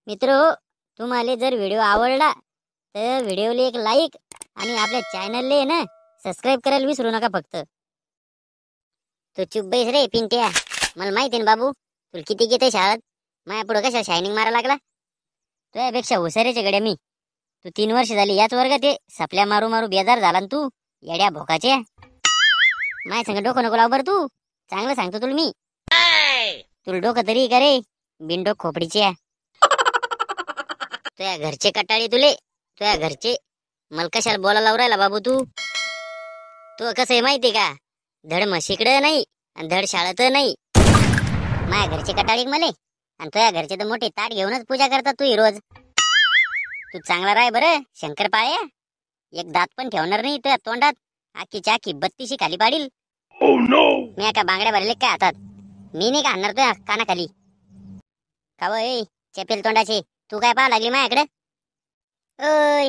मित्र, तुम्हाला जर व्हिडिओ आवडला तर व्हिडिओला एक लाईक आणि आपल्या चॅनलला ना सबस्क्राईब करायला विसरू नका फक्त. तू चुप बैस रे पिंट्या. मला माहिती आहे ना बाबू, तुला किती घेते शाळेत. माया पुढं कशा शायनिंग मारा लागला. तुझ्यापेक्षा हुशारीचे गड्या मी. तू 3 वर्ष झाली याच वर्गात आहे. सपल्या मारू मारू बेजार झाला ना तू येड्या भोकाचे. माय संग डोकं नको लाव बरं तू. चांगलं सांगतो तुला मी. तुला डोकं तरी का रे बिनडोक खोपडीचे. तुझ्या घरचे कटाळी तुले. तुझ्या घरचे मला कशाला बोलायला राहिला बाबू तू. तू कसं आहे माहिती का, धड म्हशीकडं नाही आणि धड शाळेत नाही. माझ्या घरचे कटाळी मले आणि तुझ्या घरचे तर मोठे ताट घेऊनच पूजा करतात तू रोज. तू चांगला राय बरं शंकरपाळ्या. एक दात पण ठेवणार नाही तुझ्या तोंडात. आखीच्या आखी 32 खाली पाडील. मी का बांगड्या भरले काय हातात. मी नाही का आणणार तुझ्या कानाखाली. का वय चेपेल तोंडाचे. तू काय पाहा लागली माझ्याकडे. ओय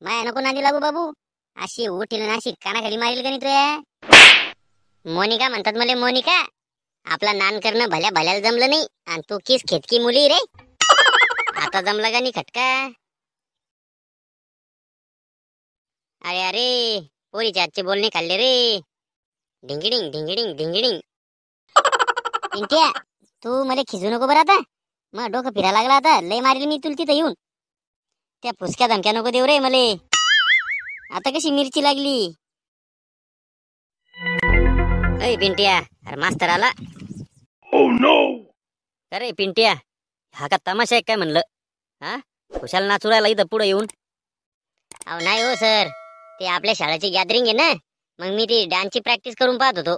माया नको नादी लागू बाबू. अशी उठील ना अशी कानाखाली मारील का नाही तुया. मोनिका म्हणतात मला मोनिका. आपला नान करणं भल्या भल्याला जमलं नाही आणि तू किस खेतकी मुली रे. आता जमला का नाही खटका. अरे अरे पोरीच्या आजचे बोलणे खाल्ले रे. ढिंगिडिंग ढिंगिडिंग ढिंगिडिंग. इंटिया तू मला खिजू नको बरं आता. मग डोकं फिरायला लागला आता. लय मारील मी तुला तिथं येऊन. त्या फुसक्या धमक्या नको देऊ रे मले. आता कशी मिरची लागली. अय पिंट्या, अरे मास्तर आला. अरे पिंट्या, हा का तमाशा आहे काय म्हणलं. हा खुशाल नाचू राहिला इथं पुढे येऊन. अहो नाही हो सर, ते आपल्या शाळेची गॅदरिंग आहे ना, मग मी ती डान्सची प्रॅक्टिस करून पाहत होतो.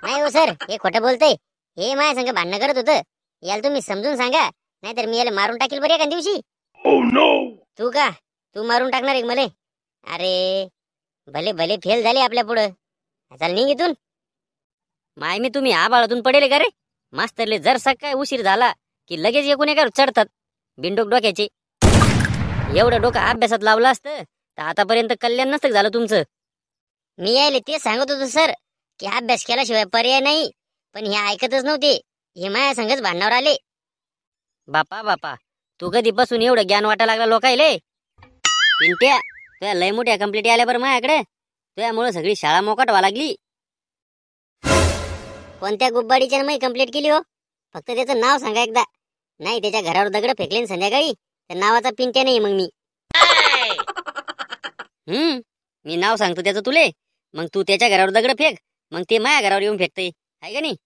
नाही हो सर, हे खोटं बोलतय. हे माझ्या संग भांडणं करत होतं. याला तुम्ही समजून सांगा, नाहीतर मी याला मारून टाकील बरं एका दिवशी. तू का तू मारून टाकणार एक मले. अरे भले भले फेल झाले आपल्या पुढं. चल निघ इथून. माय मी तुम्ही आबाळातून पडेल का रे. मास्तरले जर काय उशीर झाला की लगेच एकूण एका चढतात बिनडोक डोक्याचे. एवढं डोकं अभ्यासात लावलं असतं तर आतापर्यंत कल्याण नसतं झालं तुमचं. मी यायले ते सांगत होतो सर की अभ्यास केल्याशिवाय पर्याय नाही, पण हे ऐकतच नव्हते. हे माया संगच भांडणावर आले. बापा बापा, तू कधीपासून एवढं ज्ञान वाटायला लागला लोकायले. पिंट्या तुझ्या लय मोठ्या कंप्लीट आल्या बरं माझ्याकडे. तुझ्यामुळे सगळी शाळा मोकाट व्हायला लागली. कोणत्या गुब्बाडीच्या मी कंप्लीट केली हो. फक्त त्याचं नाव सांगा एकदा. नाही त्याच्या घरावर दगड फेकले संध्याकाळी तर नावाचा पिंट्या नाही मग मी. मी नाव सांगतो त्याचं तुले, मग तू त्याच्या घरावर दगड फेक, मग ते माझ्या घरावर येऊन फेकते आहे का नाही.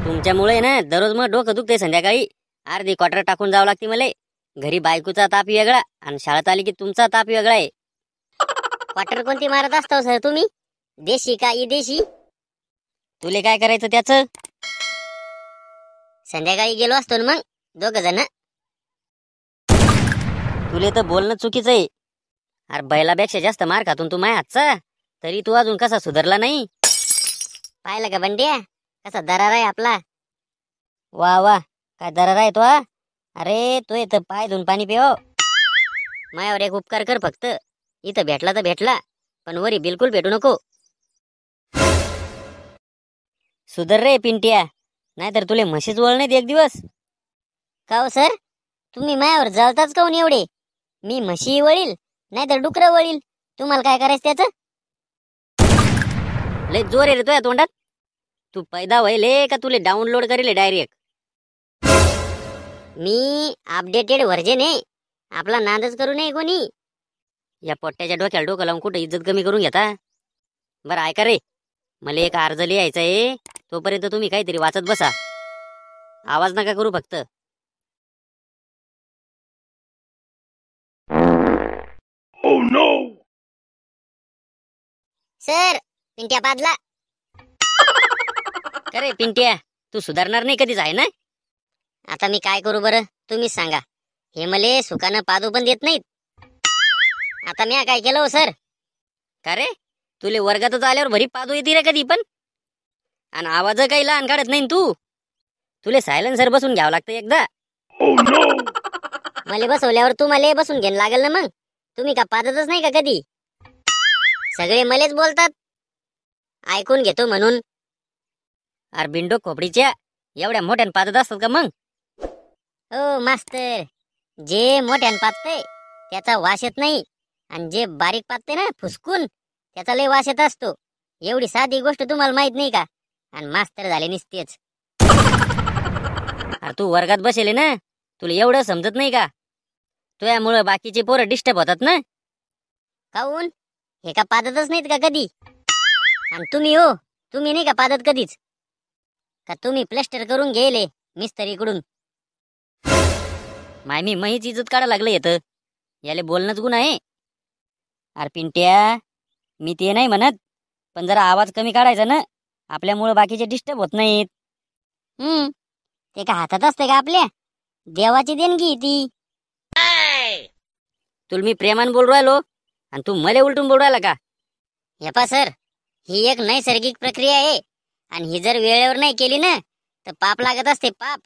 तुमच्यामुळे ना दररोज मग डोकं दुखते संध्याकाळी. अर्धी क्वार्टर टाकून जावं लागते मला. घरी बायकोचा ताप वेगळा आणि शाळेत आली की तुमचा ताप वेगळा आहे. क्वार्टर कोणती मारत असतो सर तुम्ही, देशी का विदेशी. तुले काय करायचं त्याचं. संध्याकाळी गेलो असतो ना मग दोघ जण. तुले तर बोलणं चुकीचं आहे. अरे बैलापेक्षा जास्त मार खातून तू माय हातचा, तरी तू अजून कसा सुधारला नाही. पाहिलं का बंड्या कसा दरार आहे आपला. वा वा काय दरार आहे तो. अरे तो इथं पाय धुवून पाणी पिव. मायावर एक उपकार कर फक्त. इथं भेटला तर भेटला, पण वरी बिलकुल भेटू नको. सुधर रे पिंट्या, नाहीतर तुले म्हशीच वळ नाही एक दिवस. का हो सर, तुम्ही मायावर जळताच काऊन एवढे. मी म्हशी वळील नाहीतर डुकरं वळील, तुम्हाला काय करायचं त्याचं. लय जोर आहे रे तुझ्या तोंडात. तू पैदा व्हायले का तुले डाउनलोड करेल डायरेक्ट. मी अपडेटेड व्हर्जन आहे. आपला नादच करू नये कोणी. या पोट्ट्याच्या डोक्याला डोकं लावून कुठे इज्जत कमी करून घेता. बरं ऐका रे, मला एक अर्ज लिहायचा आहे. तोपर्यंत तुम्ही काहीतरी वाचत बसा. आवाज नका करू फक्त. सर पिंट्या पादला. अरे पिंट्या तू सुधारणार नाही कधीच आहे ना. आता मी काय करू बरं तुम्हीच सांगा. हे मले सुखानं पादू पण देत नाहीत. आता मी काय केलं हो सर. का रे तुले वर्गातच आल्यावर भरी पादू येते रे कधी पण. आणि आवाज काही लहान काढत नाही तू. तुले सायलेन्सर बसून घ्यावं लागतं एकदा. मला बसवल्यावर तू मला बसून घेऊन लागेल ना मग. तुम्ही का पादतच नाही का कधी. सगळे मलेच बोलतात ऐकून घेतो म्हणून. अरे बिंडो खोपडीच्या एवढ्या मोठ्यान पादत असतात का मग. ओ मास्तर, जे मोठ्यान पातय त्याचा वास येत नाही, आणि जे बारीक पातय ना फुसकून, त्याचा लय वास येत असतो. एवढी साधी गोष्ट तुम्हाला माहित नाही का? आणि मास्तर झाले निसतेच. अरे तू वर्गात बसेले ना, तुला एवढं समजत नाही का? तुझ्यामुळं बाकीचे पोरं डिस्टर्ब होतात ना. काऊन? हे का पादतच नाहीत का कधी? आणि तुम्ही हो, तुम्ही नाही का पादत कधीच? का तुम्ही प्लॅस्टर करून गेले मिस्त्रीकडून? माय मी महीच इज्जत काढा लागलं येतं. याले बोलणंच गुण आहे. अरे पिंट्या, मी ते नाही म्हणत, पण जरा आवाज कमी काढायचा ना, आपल्यामुळं बाकीचे डिस्टर्ब होत नाहीत. ते का हातात असते का आपल्या? देवाची देणगी ती. तुला मी प्रेमान बोल राहिलो आणि तू मले उलटून बोल राहिला का? हे पा सर, ही एक नैसर्गिक प्रक्रिया आहे, आणि ही जर वेळेवर नाही केली ना तर पाप लागत असते, पाप.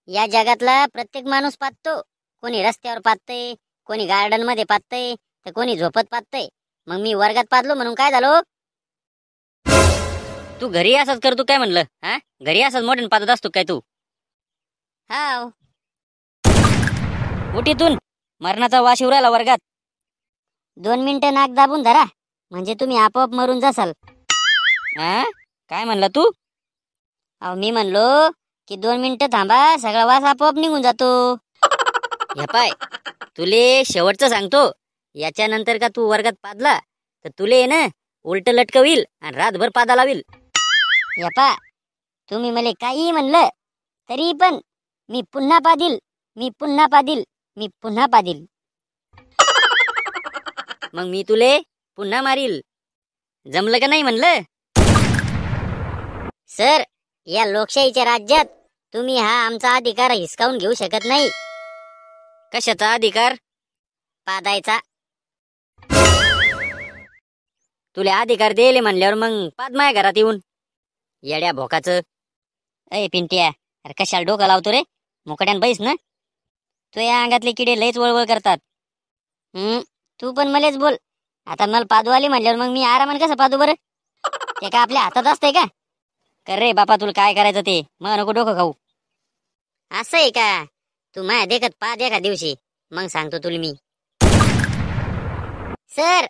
या जगातला प्रत्येक माणूस पाहतो. कोणी रस्त्यावर पाहतय, कोणी गार्डन मध्ये पाहतय, तर कोणी झोपत पाहतय. मग मी वर्गात पाहलो म्हणून काय झालो? तू घरी असंच करतो काय म्हणलं? हा, घरी असंच मोठ्याने पाहत असतो काय तू? हाव. उठीतून मरणाचा वास येऊ राहिला वर्गात. 2 मिनिटं नाक दाबून धरा, म्हणजे तुम्ही आपोआप मरून जासाल. हा, काय म्हणला तू? अहो मी म्हणलो की 2 मिनिटं थांबा, सगळा वास आपोआप निघून जातो. हे पाय, तुले शेवटचं सांगतो, याच्यानंतर का तू वर्गात पादला तर तुले ना उलट लटकवील आणि रातभर पादा लावील. हे पा, तुम्ही मला काही म्हणलं तरी पण मी पुन्हा पादील, मी पुन्हा पादील, मी पुन्हा पादील. मग मी तुले पुन्हा मारील. जमलं का नाही म्हणलं? सर, या लोकशाहीच्या राज्यात तुम्ही हा आमचा अधिकार हिसकावून घेऊ शकत नाही. कशाचा अधिकार? पादायचा. तुला अधिकार देले म्हणल्यावर मग पाद माझ्या घरात येऊन. येड्या भोकाचं. अय पिंट्या, अरे कशाला डोकं लावतो रे? मुकड्यान बैस ना. तो या अंगातले किडे लयच वळवळ करतात. तू पण मलेच बोल. आता मला पादू आली म्हणल्यावर मग मी आरामाने कसं पादू बरं? ते का आपल्या हातात असतंय का? कर रे बापा, तुला काय करायचं ते, मग नको डोकं खाऊ. असं आहे का? तू माया देखत पाद एका दिवशी, मग सांगतो तुला मी. सर,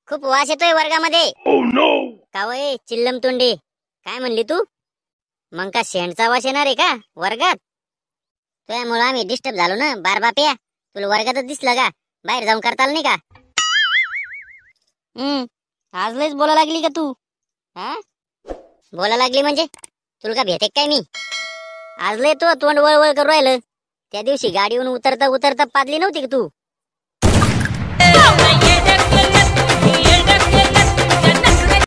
खूप वास येतोय वर्गामध्ये. का वय चिल्लम तोंडे, काय म्हणली तू? मग का शेंडचा वास येणार आहे का वर्गात? त्यामुळे आम्ही डिस्टर्ब झालो ना. बार बाप्या, तुला वर्गातच दिसलं का? बाहेर जाऊन करता आलं नाही का? आज लयच बोला लागली का तू? हा, बोला लागली म्हणजे तुला का भेटे काय मी? आज लय तो तोंड वळवळ करू राहिलं. त्या दिवशी गाडीवरून उतरता उतरता पादली नव्हती का तू?